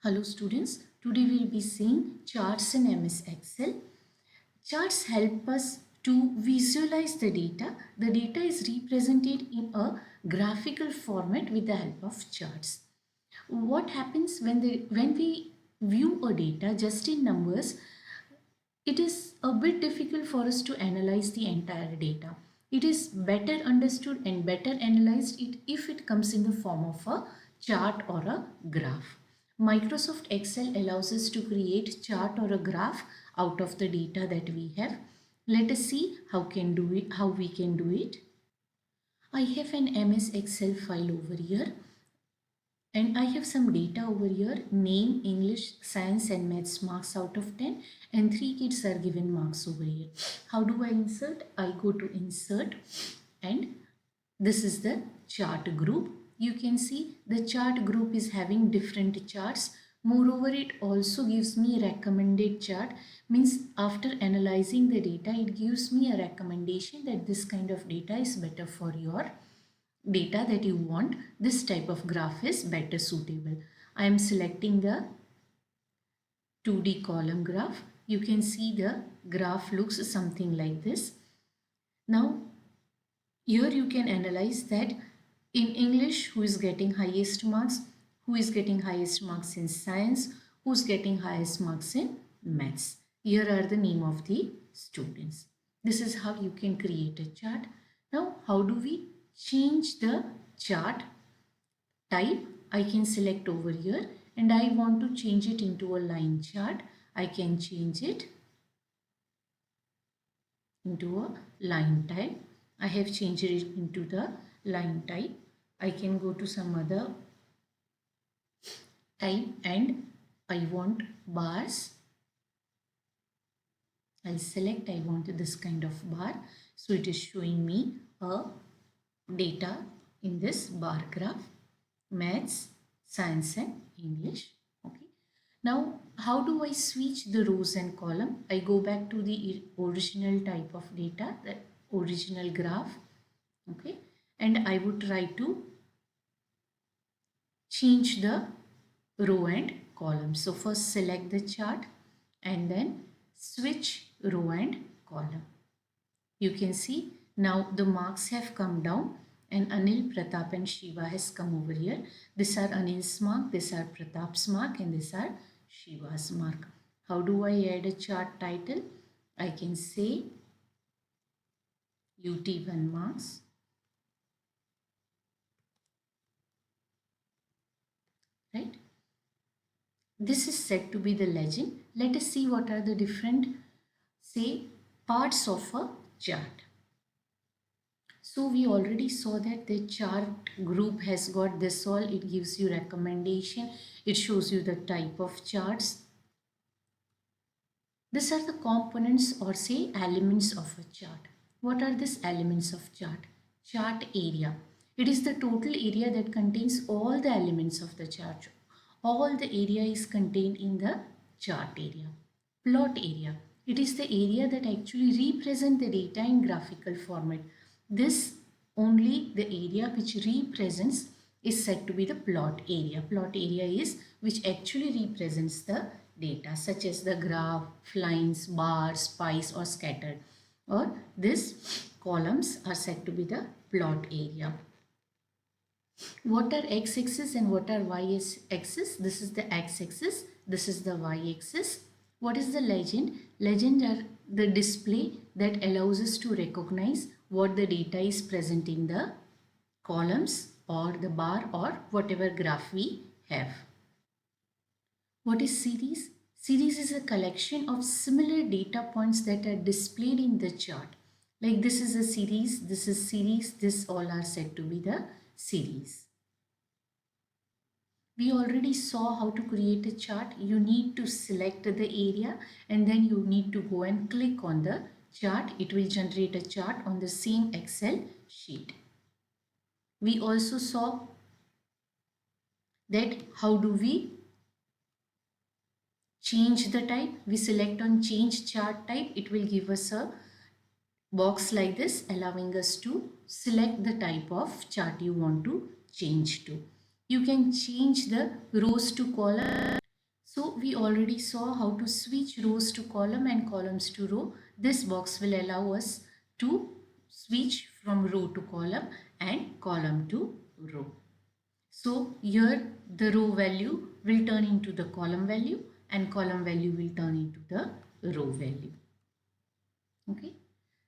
Hello students, today we will be seeing charts in MS Excel. Charts help us to visualize the data. The data is represented in a graphical format with the help of charts. What happens when we view a data just in numbers, it is a bit difficult for us to analyze the entire data. It is better understood and better analyzed if it comes in the form of a chart or a graph. Microsoft Excel allows us to create chart or a graph out of the data that we have. Let us see how we can do it. I have an MS Excel file over here. And I have some data over here, name, English, science and maths marks out of 10 and 3 kids are given marks over here. How do I insert? I go to insert and this is the chart group. You can see the chart group is having different charts. Moreover, it also gives me a recommended chart. Means after analyzing the data, it gives me a recommendation that this kind of data is better for your data that you want. This type of graph is better suitable. I am selecting the 2D column graph. You can see the graph looks something like this. Now here you can analyze that in English who is getting highest marks, who is getting highest marks in science, who is getting highest marks in maths. Here are the name of the students. This is how you can create a chart. Now how do we change the chart type? I can select over here and I want to change it into a line chart. I can change it into a line type. I have changed it into the line type. I can go to some other type and I want bars. I'll select I want this kind of bar. So it is showing me a data in this bar graph, maths, science and English. Okay. Now how do I switch the rows and column? I go back to the original type of data, the original graph. Okay. And I would try to change the row and column. So first select the chart and then switch row and column. You can see now the marks have come down and Anil, Pratap and Shiva has come over here. These are Anil's mark, these are Pratap's mark and these are Shiva's mark. How do I add a chart title? I can say UT1 marks. Right? This is said to be the legend. Let us see what are the different, say, parts of a chart. So we already saw that the chart group has got this all. It gives you recommendation. It shows you the type of charts. These are the components or say elements of a chart. What are these elements of chart? Chart area. It is the total area that contains all the elements of the chart. All the area is contained in the chart area. Plot area. It is the area that actually represent the data in graphical format. This only the area which represents is said to be the plot area. Plot area is which actually represents the data such as the graph, lines, bars, pies or scattered. Or these columns are said to be the plot area. What are x-axis and what are y-axis? This is the x-axis, this is the y-axis. What is the legend? Legend are the display that allows us to recognize what the data is present in the columns or the bar or whatever graph we have. What is series? Series is a collection of similar data points that are displayed in the chart. Like this is a series, this is series, this all are said to be the series. We already saw how to create a chart. You need to select the area and then you need to go and click on the chart. It will generate a chart on the same Excel sheet. We also saw that how do we change the type. We select on change chart type. It will give us a box like this allowing us to select the type of chart you want to change to. You can change the rows to column. So we already saw how to switch rows to column and columns to row. This box will allow us to switch from row to column and column to row. So here the row value will turn into the column value and column value will turn into the row value. Okay.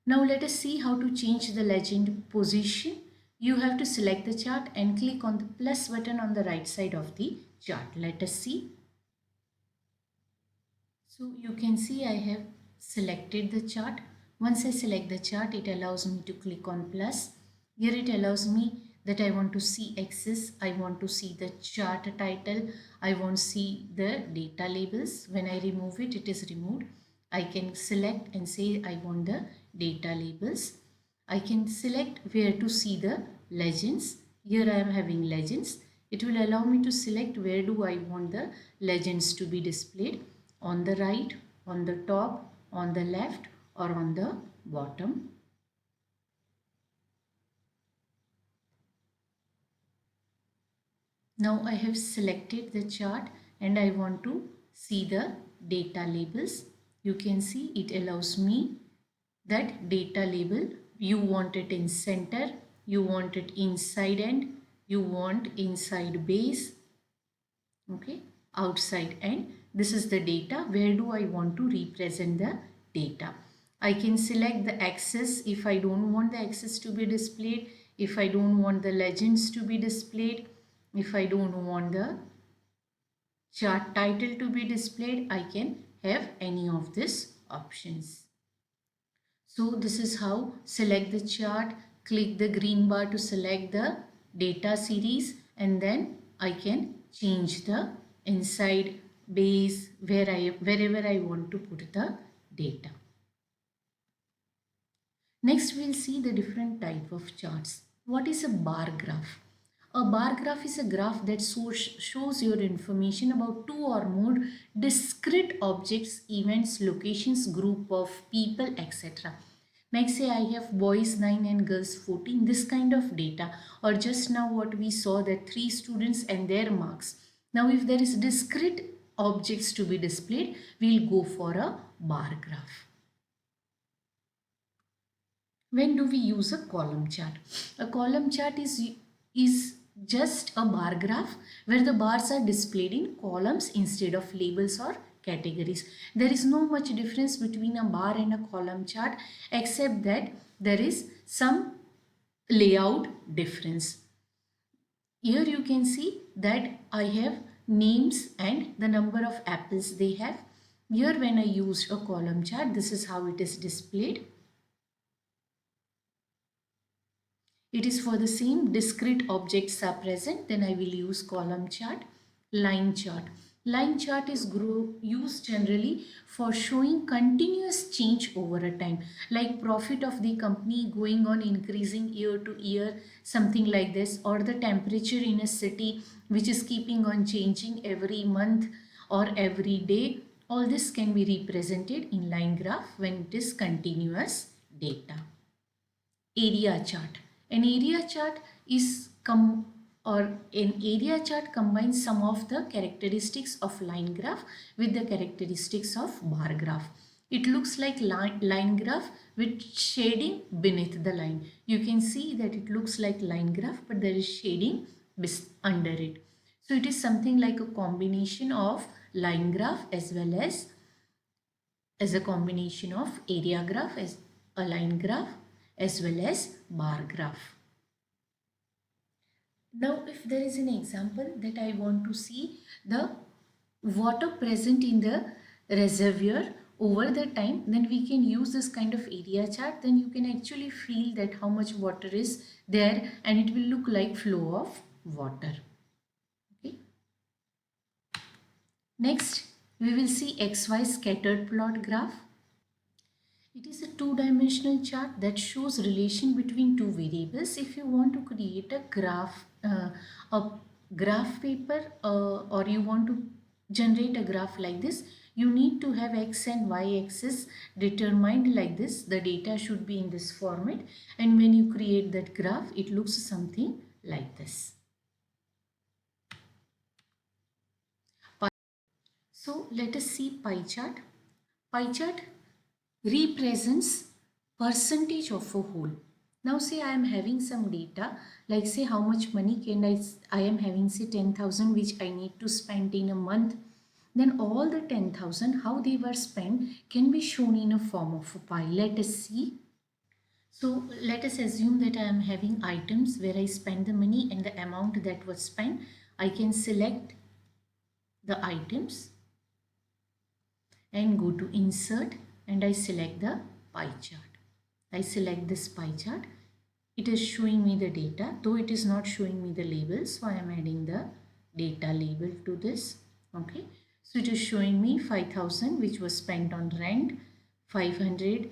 Now let us see how to change the legend position. You have to select the chart and click on the plus button on the right side of the chart. Let us see. So you can see I have selected the chart. Once I select the chart, it allows me to click on plus. Here it allows me that I want to see axis, I want to see the chart title, I want to see the data labels. When I remove it, it is removed. I can select and say I want the data labels. I can select where to see the legends. Here I am having legends. It will allow me to select where do I want the legends to be displayed, on the right, on the top, on the left or on the bottom. Now I have selected the chart and I want to see the data labels. You can see it allows me that data label. You want it in center, you want it inside end, you want inside base, okay, outside end. This is the data. Where do I want to represent the data? I can select the axis if I don't want the axis to be displayed, if I don't want the legends to be displayed, if I don't want the chart title to be displayed, I can have any of these options. So this is how select the chart, click the green bar to select the data series and then I can change the inside base wherever I want to put the data. Next we'll see the different type of charts. What is a bar graph? A bar graph is a graph that shows your information about two or more discrete objects, events, locations, group of people, etc. Like say I have boys 9 and girls 14, this kind of data, or just now what we saw that 3 students and their marks. Now if there is discrete objects to be displayed, we'll go for a bar graph. When do we use a column chart? A column chart is just a bar graph where the bars are displayed in columns instead of labels or categories. There is no much difference between a bar and a column chart except that there is some layout difference. Here you can see that I have names and the number of apples they have. Here when I used a column chart, this is how it is displayed. It is for the same discrete objects are present, then I will use column chart, line chart. Line chart is used generally for showing continuous change over a time, like profit of the company going on increasing year to year, something like this, or the temperature in a city which is keeping on changing every month or every day. All this can be represented in line graph when it is continuous data. Area chart. An area chart is an area chart combines some of the characteristics of line graph with the characteristics of bar graph. It looks like line graph with shading beneath the line. You can see that it looks like line graph but there is shading under it. So it is something like a combination of line graph as well as a combination of area graph as a line graph as well as bar graph. Now if there is an example that I want to see the water present in the reservoir over the time, then we can use this kind of area chart. Then you can actually feel that how much water is there and it will look like flow of water. Okay. Next we will see XY scattered plot graph. It is a two-dimensional chart that shows relation between two variables. If you want to create a graph paper or you want to generate a graph like this, you need to have x and y axis determined like this. The data should be in this format and when you create that graph, it looks something like this. So let us see pie chart. Pie chart represents percentage of a whole. Now say I am having some data, like say how much money can I am having, say 10,000 which I need to spend in a month. Then all the 10,000 how they were spent can be shown in a form of a pie. Let us see. So let us assume that I am having items where I spend the money and the amount that was spent. I can select the items and go to insert and I select the pie chart. I select this pie chart. It is showing me the data, though it is not showing me the label. So I am adding the data label to this. Okay. So it is showing me 5,000 which was spent on rent, 500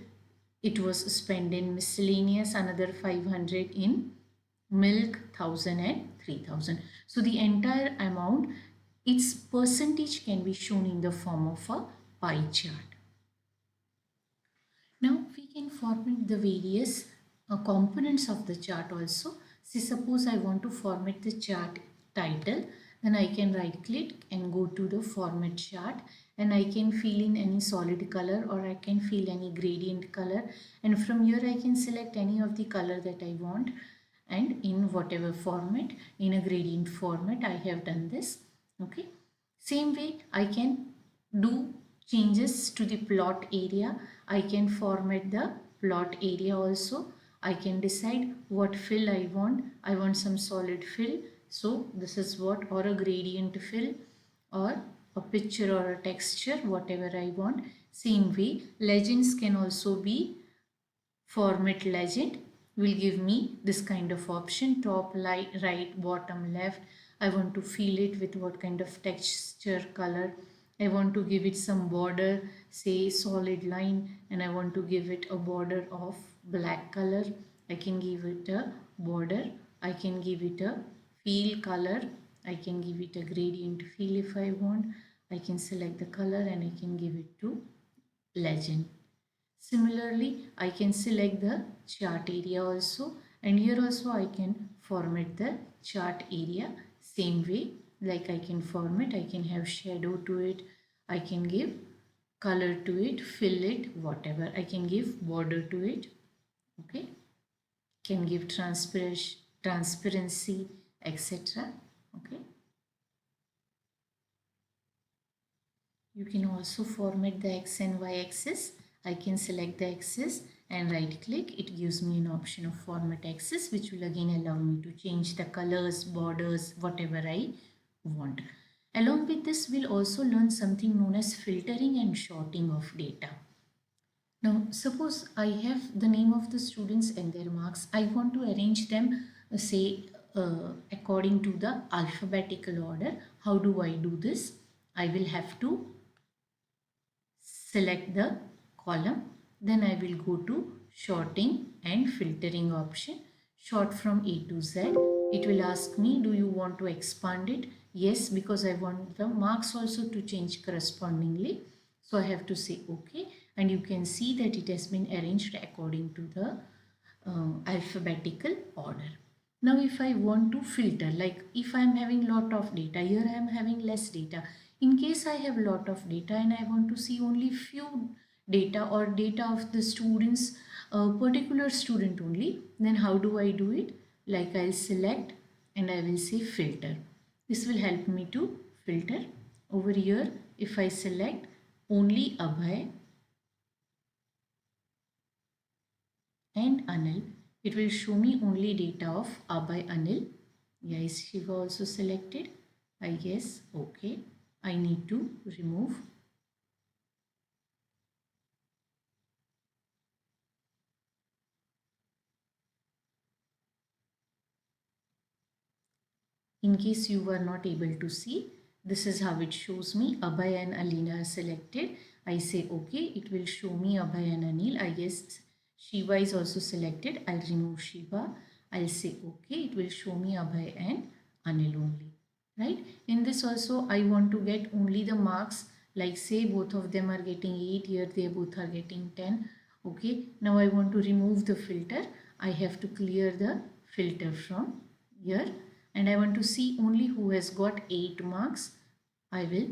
it was spent in miscellaneous, another 500 in milk, 1,000 and 3,000. So the entire amount, its percentage can be shown in the form of a pie chart. Now we can format the various components of the chart also. See, suppose I want to format the chart title, then I can right click and go to the format chart and I can fill in any solid color or I can fill any gradient color, and from here I can select any of the color that I want, and in whatever format, in a gradient format I have done this. Okay, same way I can do changes to the plot area. I can format the plot area also. I can decide what fill I want. I want some solid fill, so this is what, or a gradient fill or a picture or a texture, whatever I want. Same way legends can also be format. Legend will give me this kind of option: top, right, bottom, left. I want to fill it with what kind of texture, color. I want to give it some border, say solid line, and I want to give it a border of black color. I can give it a border. I can give it a fill color. I can give it a gradient fill if I want. I can select the color and I can give it to legend. Similarly, I can select the chart area also, and here also I can format the chart area same way. Like I can format, I can have shadow to it, I can give color to it, fill it, whatever. I can give border to it. Okay, can give transparency, etc. Okay. You can also format the X and Y axis. I can select the axis and right click. It gives me an option of format axis, which will again allow me to change the colors, borders, whatever I want. Along with this, we'll also learn something known as filtering and sorting of data. Now, suppose I have the name of the students and their marks. I want to arrange them, according to the alphabetical order. How do I do this? I will have to select the column, then I will go to sorting and filtering option. Sort from A to Z. It will ask me, do you want to expand it? Yes, because I want the marks also to change correspondingly. So I have to say OK, and you can see that it has been arranged according to the alphabetical order. Now if I want to filter, like if I am having lot of data, here I am having less data. In case I have lot of data and I want to see only few data or data of the students, particular student only, then how do I do it? Like I'll select and I will say filter. This will help me to filter. Over here, if I select only Abhay and Anil, it will show me only data of Abhay, Anil. Yeah, is Shiva also selected? I guess. Okay. I need to remove. In case you were not able to see, this is how it shows me. Abhay and Alina are selected. I say OK. It will show me Abhay and Anil. I guess Shiva is also selected. I'll remove Shiva. I'll say OK. It will show me Abhay and Anil only. Right? In this also, I want to get only the marks. Like say both of them are getting 8. Here they both are getting 10. Okay. Now I want to remove the filter. I have to clear the filter from here, and I want to see only who has got 8 marks. I will